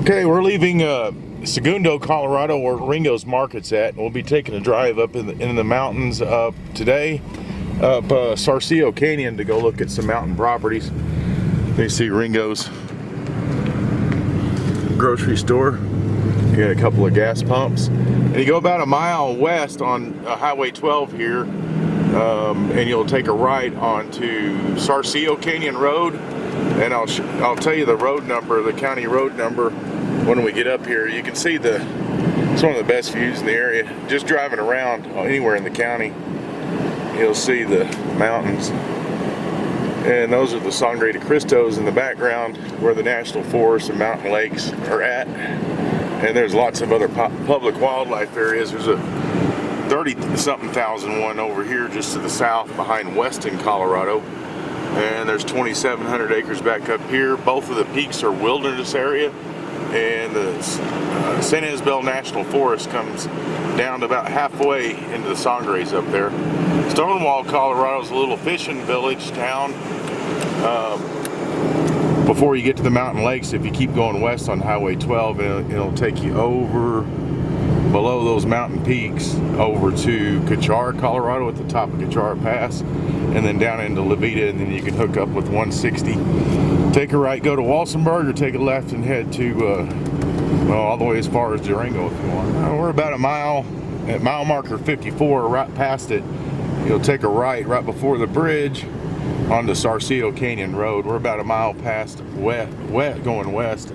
Okay, we're leaving Segundo, Colorado, where Ringo's Market's at. We'll be taking a drive up in the mountains today, up Sarcillo Canyon to go look at some mountain properties. You see Ringo's grocery store. You got a couple of gas pumps. And you go about a mile west on Highway 12 here, and you'll take a right onto Sarcillo Canyon Road. And I'll tell you the road number, the county road number, when we get up here. You can see it's one of the best views in the area. Just driving around anywhere in the county, you'll see the mountains. And those are the Sangre de Cristos in the background, where the national forests and mountain lakes are at. And there's lots of other public wildlife areas. There's a 30-something thousand one over here just to the south behind Weston, Colorado. And there's 2,700 acres back up here. Both of the peaks are wilderness area, and the San Isabel National Forest comes down to about halfway into the Sangres up there. Stonewall, Colorado is a little fishing village town. Before you get to the mountain lakes, if you keep going west on Highway 12, it'll take you over below those mountain peaks over to Cachar, Colorado, at the top of Cachar Pass, and then down into Levita, and then you can hook up with 160. Take a right, go to Walsenburg, or take a left and head to, well, all the way as far as Durango if you want. We're about a mile, at mile marker 54, right past it. You'll take a right before the bridge onto Sarcillo Canyon Road. We're about a mile past going west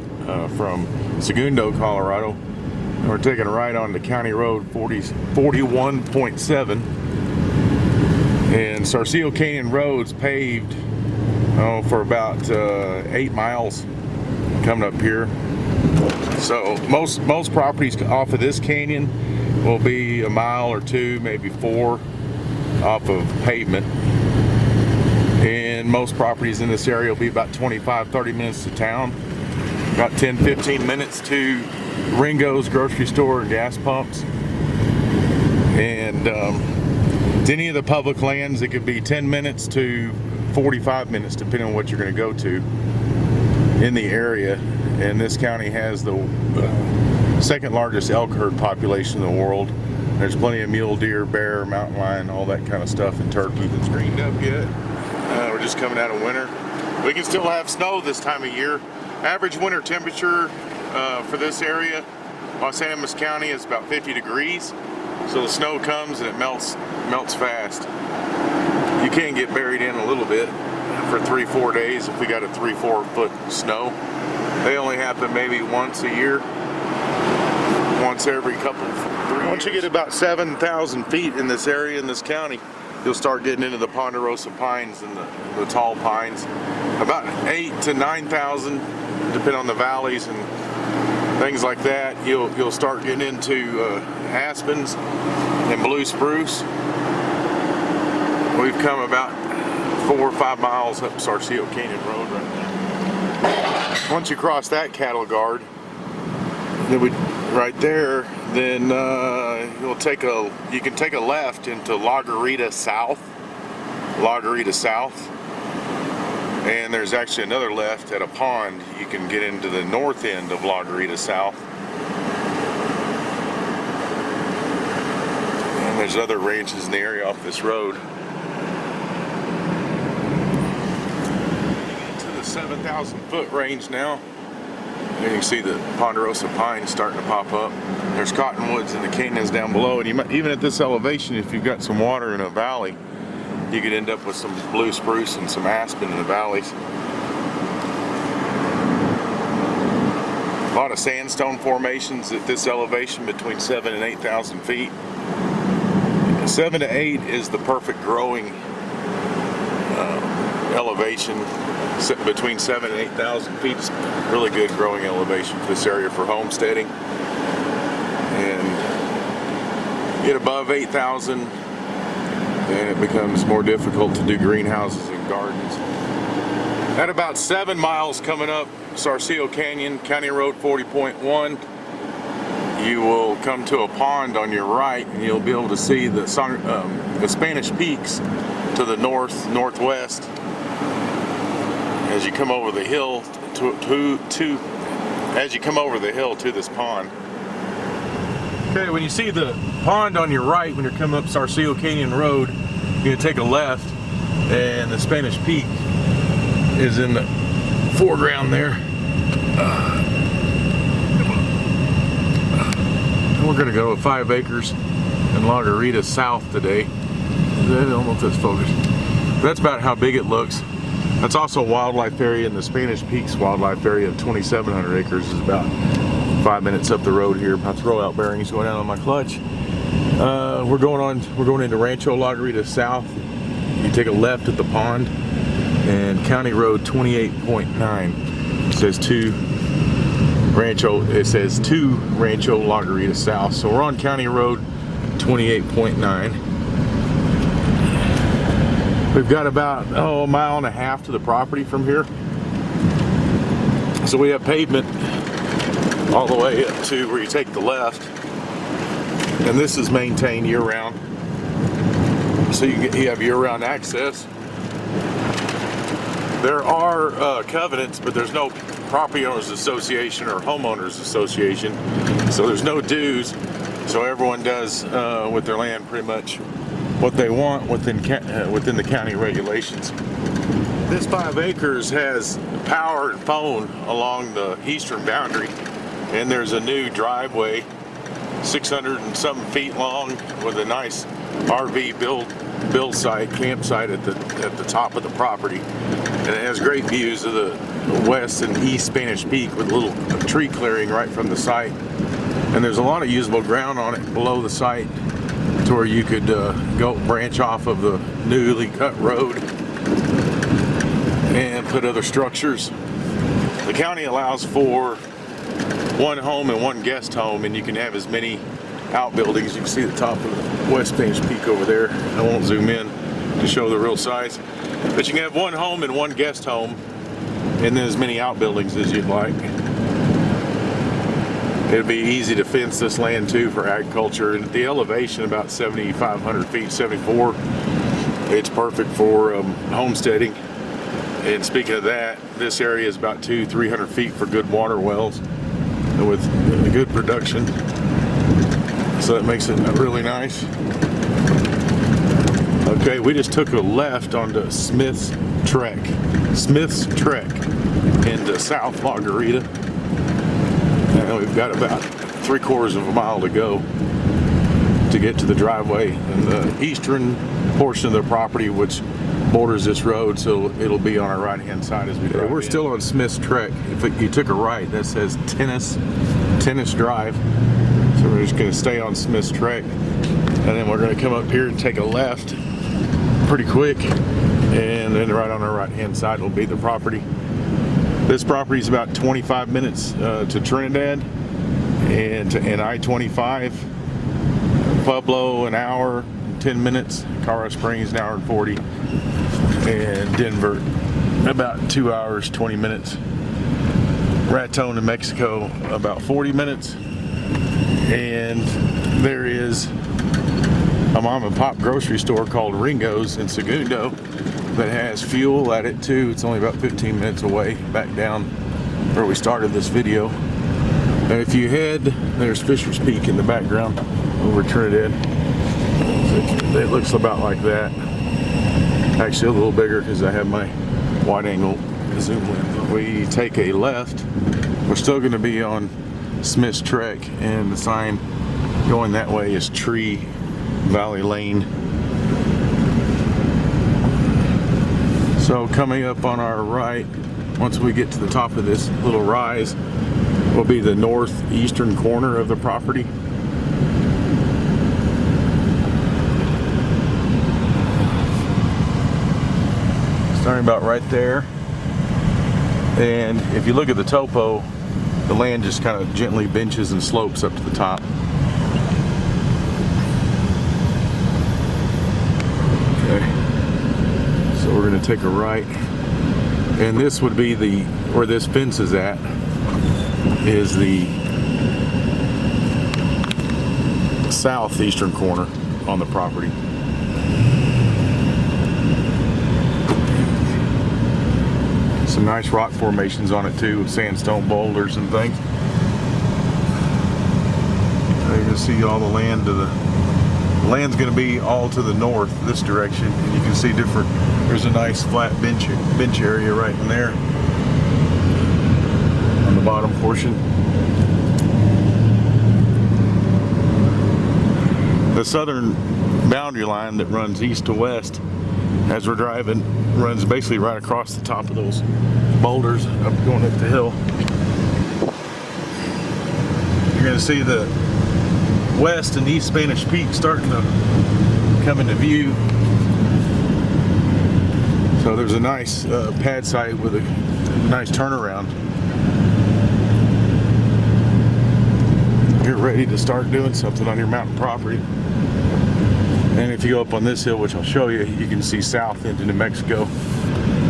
from Segundo, Colorado. We're taking a right on the County Road 41.7, and Sarcillo Canyon Road's paved for about 8 miles coming up here. So most properties off of this canyon will be a mile or two, maybe 4 off of pavement, and most properties in this area will be about 25-30 minutes to town, about 10-15 minutes to Ringo's grocery store and gas pumps. And to any of the public lands, it could be 10 minutes to 45 minutes depending on what you're going to go to in the area. And this county has the second largest elk herd population in the world. There's plenty of mule deer, bear, mountain lion, all that kind of stuff, and turkey. It's greened up yet. We're just coming out of winter. We can still have snow this time of year. Average winter temperature for this area, Los Animas County, is about 50 degrees. So the snow comes and it melts fast. You can get buried in a little bit for 3-4 days if we got a 3-4 foot snow. They only happen maybe once a year, once every couple 3 years. Once you get about 7,000 feet in this area, in this county, you'll start getting into the ponderosa pines and the tall pines. About 8,000 to 9,000, depending on the valleys and things like that. You'll start getting into aspens and blue spruce. We've come about 4 or 5 miles up Sarcillo Canyon Road right now. Once you cross that cattle guard, right there, then you can take a left into La Garita South. And there's actually another left at a pond. You can get into the north end of La Garita South. And there's other ranches in the area off this road. To the 7,000 foot range now. And you can see the ponderosa pines starting to pop up. There's cottonwoods in the canyons down below. And even at this elevation, if you've got some water in a valley, you could end up with some blue spruce and some aspen in the valleys. A lot of sandstone formations at this elevation between 7,000 and 8,000 feet. 7 to 8 is the perfect growing elevation. Between 7,000 and 8,000 feet is really good growing elevation for this area for homesteading. And get above 8,000, and it becomes more difficult to do greenhouses and gardens. At about 7 miles coming up Sarcillo Canyon, County Road 40.1, you will come to a pond on your right, and you'll be able to see the Spanish Peaks to the northwest. As you come over the hill to as you come over the hill to this pond. Okay, when you see the pond on your right, when you're coming up Sarcillo Canyon Road, you're gonna take a left, and the Spanish Peak is in the foreground there. We're gonna go 5 acres in La Garita South today. I don't know if that's focused. That's about how big it looks. That's also a wildlife area, and the Spanish Peaks wildlife area of 2,700 acres is about 5 minutes up the road here. About throw-out bearings going out on my clutch. We're going into Rancho La Garita South. You take a left at the pond, and County Road 28.9. It says to Rancho La Garita South. So we're on County Road 28.9. We've got about a mile and a half to the property from here. So we have pavement all the way up to where you take the left, and this is maintained year-round, so you have year-round access. There are covenants, but there's no property owners association or homeowners association, so there's no dues. So everyone does with their land pretty much what they want within the county regulations. This 5 acres has power and phone along the eastern boundary, and there's a new driveway 600 and some feet long with a nice RV build site, campsite at the top of the property, and it has great views of the west and east Spanish Peak with a little tree clearing right from the site. And there's a lot of usable ground on it below the site to where you could go branch off of the newly cut road and put other structures. The county allows for 1 home and 1 guest home, and you can have as many outbuildings. You can see the top of the West Spanish Peak over there. I won't zoom in to show the real size, but you can have 1 home and 1 guest home, and then as many outbuildings as you'd like. It'd be easy to fence this land too for agriculture, and the elevation about 7,500 feet, 74. It's perfect for homesteading. And speaking of that, this area is about 200-300 feet for good water wells with good production. So that makes it really nice. Okay, we just took a left onto Smith's Trek into South La Garita. And we've got about 3/4 of a mile to go to get to the driveway and the eastern portion of the property, which borders this road, so it'll be on our right hand side as we drive. We're still on Smith's Trek. If you took a right, that says Tennis Drive. So we're just going to stay on Smith's Trek, and then we're going to come up here and take a left pretty quick, and then right on our right hand side will be the property. This property is about 25 minutes to Trinidad, and I-25. Pueblo, an hour, 10 minutes. Colorado Springs, an hour and 40. And Denver, about 2 hours, 20 minutes. Raton in Mexico, about 40 minutes. And there is a mom and pop grocery store called Ringo's in Segundo that has fuel at it too. It's only about 15 minutes away, back down where we started this video. And if you head, there's Fisher's Peak in the background over Trinidad. So it looks about like that. Actually a little bigger because I have my wide angle zoom lens. We take a left. We're still going to be on Smith's Trek, and the sign going that way is Tree Valley Lane. So coming up on our right, once we get to the top of this little rise, will be the northeastern corner of the property. Starting about right there. And if you look at the topo, the land just kind of gently benches and slopes up to the top. Okay. So we're going to take a right, and this would be where this fence is at, is the southeastern corner on the property. Some nice rock formations on it too, with sandstone boulders and things. You can see all the land to the land's going to be all to the north, this direction, and you can see different. There's a nice flat bench area right in there on the bottom portion. The southern boundary line that runs east to west as we're driving runs basically right across the top of those boulders going up the hill. You're going to see the west and east Spanish Peak starting to come into view. So there's a nice pad site with a nice turnaround. You're ready to start doing something on your mountain property. And if you go up on this hill, which I'll show you, you can see south into New Mexico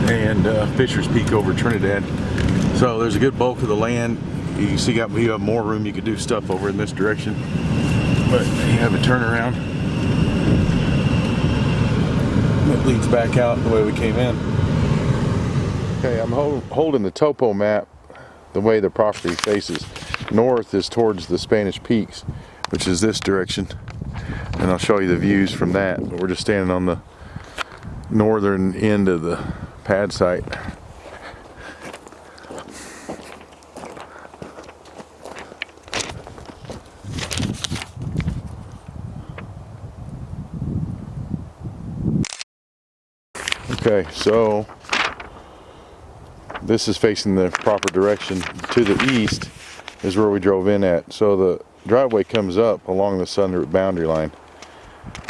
and Fisher's Peak over Trinidad. So there's a good bulk of the land. You see you have more room, you could do stuff over in this direction. But you have a turnaround that leads back out the way we came in. Okay, I'm holding the topo map the way the property faces. North is towards the Spanish Peaks, which is this direction. And I'll show you the views from that. But we're just standing on the northern end of the pad site. Okay, so this is facing the proper direction. To the east is where we drove in at. So the driveway comes up along the southern boundary line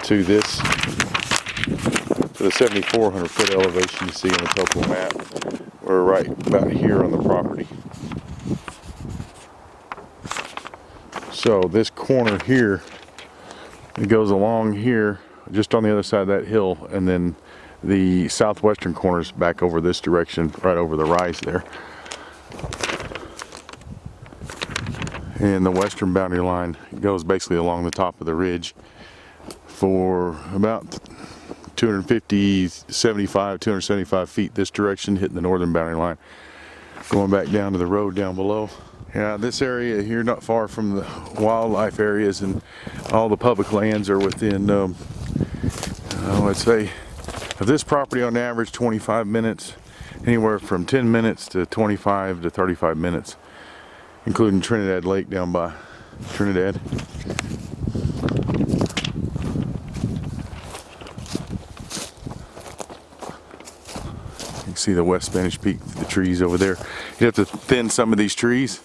to this, to the 7,400 foot elevation you see on the topo map. We're right about here on the property. So this corner here, it goes along here, just on the other side of that hill, and then the southwestern corner is back over this direction, right over the rise there. And the western boundary line goes basically along the top of the ridge for about 275 feet this direction, hitting the northern boundary line, going back down to the road down below. Yeah, this area here, not far from the wildlife areas, and all the public lands are within, let's say, of this property on average 25 minutes, anywhere from 10 minutes to 25 to 35 minutes, including Trinidad Lake down by Trinidad. You can see the West Spanish Peak, the trees over there. You have to thin some of these trees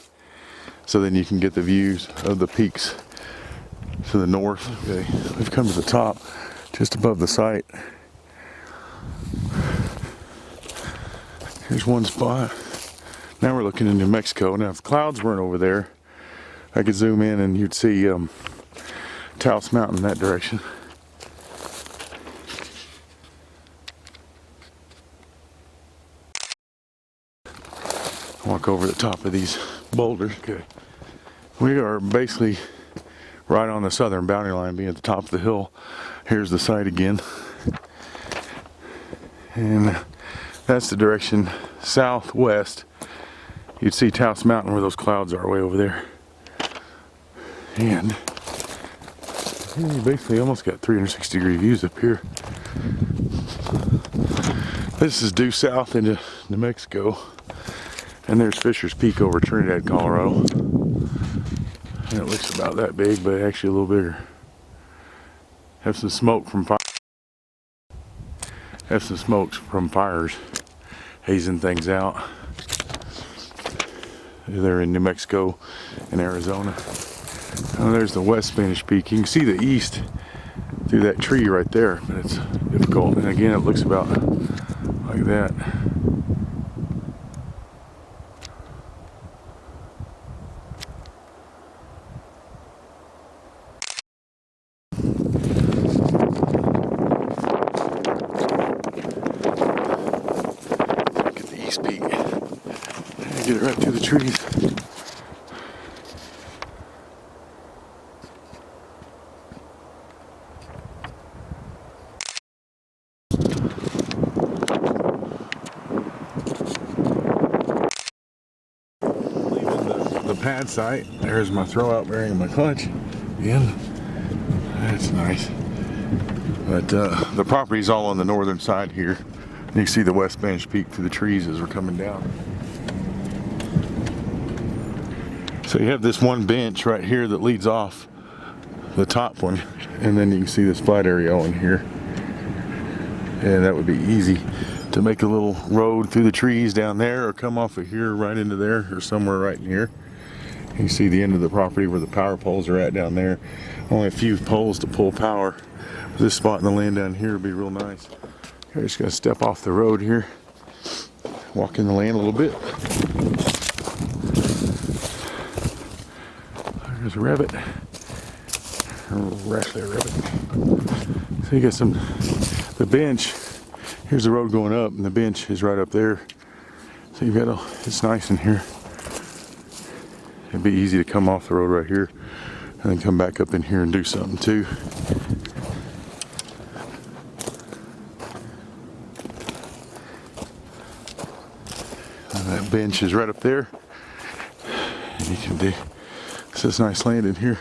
so then you can get the views of the peaks to the north. Okay, we've come to the top, just above the site. Here's one spot. Now we're looking in New Mexico. Now if the clouds weren't over there, I could zoom in and you'd see Taos Mountain in that direction. Walk over the top of these boulders. Okay. We are basically right on the southern boundary line, being at the top of the hill. Here's the site again. And that's the direction southwest. You'd see Taos Mountain where those clouds are way over there. And you basically almost got 360-degree views up here. This is due south into New Mexico. And there's Fisher's Peak over Trinidad, Colorado. And it looks about that big, but actually a little bigger. Have some smoke from fire. Have some smokes from fires hazing things out. They're in New Mexico and Arizona. Oh, there's the West Spanish Peak. You can see the east through that tree right there, but it's difficult. And again, it looks about like that. Get the east peak. Get it right through the trees. the pad site. There's my throwout bearing and my clutch. Again, that's nice. But the property's all on the northern side here. You can see the West Spanish Peak through the trees as we're coming down. So you have this one bench right here that leads off the top one, and then you can see this flat area on here. And that would be easy to make a little road through the trees down there, or come off of here right into there, or somewhere right in here. You can see the end of the property where the power poles are at down there. Only a few poles to pull power. This spot in the land down here would be real nice. Here, just gonna step off the road here, walk in the land a little bit. There's a rabbit, or actually a rabbit. So you got the bench. Here's the road going up, and the bench is right up there. So you've got it's nice in here. It'd be easy to come off the road right here, and then come back up in here and do something too. And that bench is right up there. And you can do, it's this nice land in here.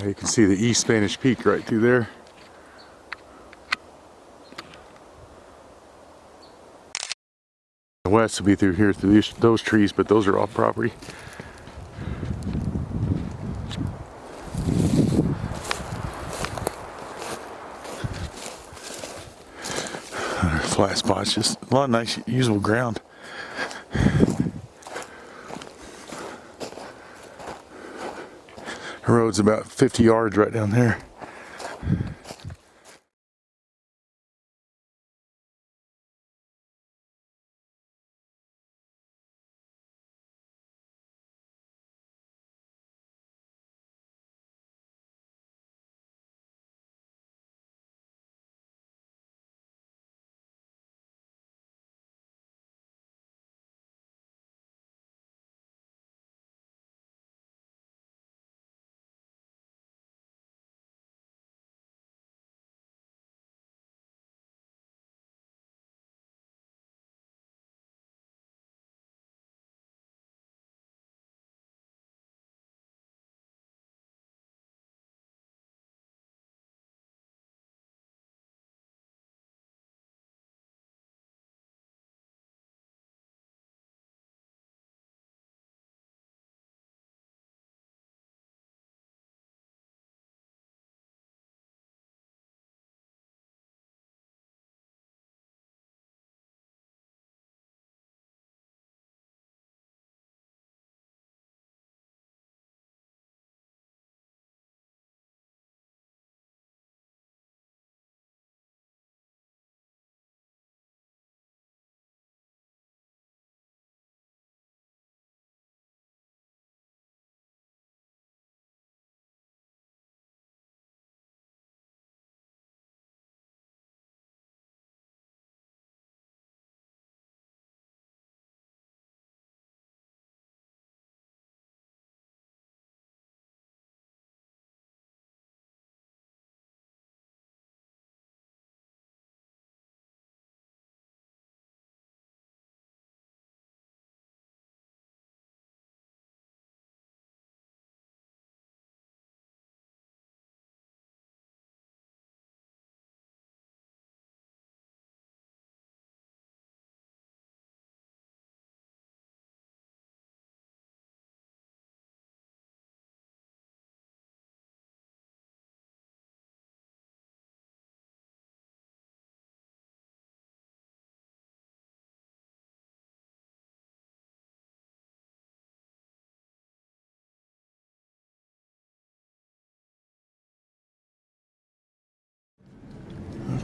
You can see the East Spanish Peak right through there. The west will be through here, through those trees, but those are off property. Flat spots, just a lot of nice usable ground. The road's about 50 yards right down there.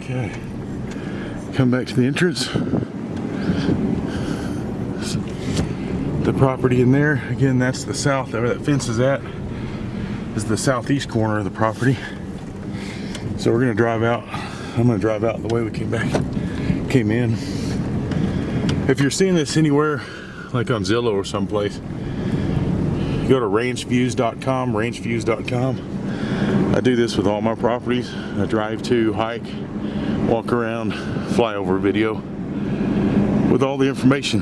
Okay, come back to the entrance. The property in there, again, that's the south, where that fence is at, is the southeast corner of the property. So we're gonna drive out. I'm gonna drive out the way we came in. If you're seeing this anywhere, like on Zillow or someplace, you go to rangeviews.com, I do this with all my properties. I drive to, hike, walk around, flyover video with all the information.